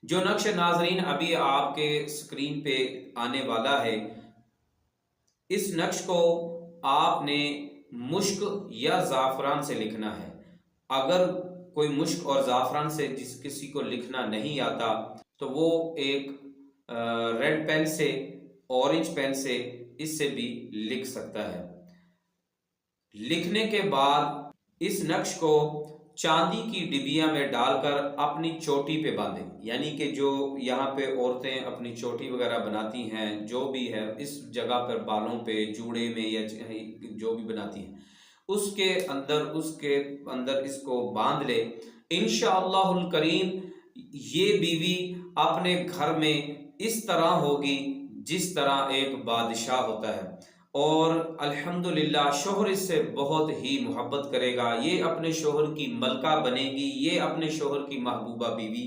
جو نقش ناظرین ابھی آپ کے اسکرین پہ آنے والا ہے، اس نقش کو آپ نے مشک یا زعفران سے لکھنا ہے۔ اگر کوئی مشک اور زعفران سے جس کسی کو لکھنا نہیں آتا تو وہ ایک ریڈ پین سے، اورنج پین سے اس سے بھی لکھ سکتا ہے۔ لکھنے کے بعد اس نقش کو چاندی کی ڈبیا میں ڈال کر اپنی چوٹی پہ باندھیں، یعنی کہ جو یہاں پہ عورتیں اپنی چوٹی وغیرہ بناتی ہیں، جو بھی ہے اس جگہ پر بالوں پہ، جوڑے میں یا جو بھی بناتی ہیں، اس کے اندر اس کو باندھ لے۔ انشاءاللہ الکریم یہ بیوی اپنے گھر میں اس طرح ہوگی جس طرح ایک بادشاہ ہوتا ہے، اور الحمدللہ شوہر اس سے بہت ہی محبت کرے گا، یہ اپنے شوہر کی ملکہ بنے گی، یہ اپنے شوہر کی محبوبہ بیوی